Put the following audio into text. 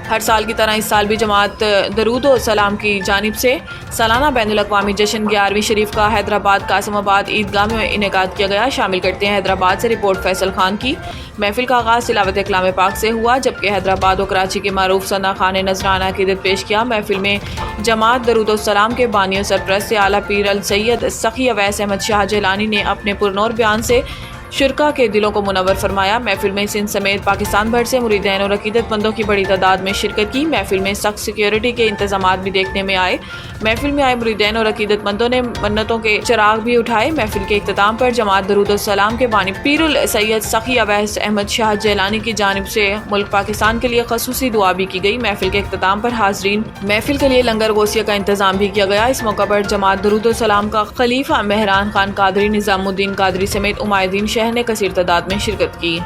हर साल की तरह इस साल भी जमात दरूद व सलाम की जानिब से सालाना बैनुल अक़वामी जश्न 11वीं शरीफ का हैदराबाद कासिमाबाद ईदगाह में इनेकाद किया गया। शामिल करते हैं हैदराबाद से रिपोर्ट फैसल खान की। महफिल का आगाज़ तिलावत कलाम पाक से हुआ, जबकि हैदराबाद और कराची के मारूफ सना खान ने नजराना अक़ीदत पेश किया। महफिल में जमात दरूद व सलाम के बानी और सरप्रस्त आला पीर अल सैयद सखी अवैस अहमद शाह जिलानी ने अपने पुरनौर बयान से शुरका के दिलों को मुनव्वर फरमाया। महफिल में सिंध समेत पाकिस्तान भर से मुरीदैन और अकीदतमंदों की बड़ी तादाद में शिरकत की। महफिल में सख्त सिक्योरिटी के इंतजाम भी देखने में आए। महफिल में आए मुरीदैन और अकीदतमंदों ने मन्नतों के चिराग भी उठाए। महफिल के इख्तिताम पर जमात दरूद और सलाम के बानी पीरुल सैयद सखी अवैस अहमद शाह जिलानी की जानिब से मुल्क पाकिस्तान के लिए खसूसी दुआ भी की गई। महफिल के इख्तिताम पर हाजरीन महफिल के लिए लंगर गोसिया का इंतजाम भी किया गया। इस मौका पर जमात दरूद और सलाम का खलीफा मेहरान खान कादरी, निजामुद्दीन कादरी समेत उमायदीन शहर ने कसीर तादाद में शिरकत की।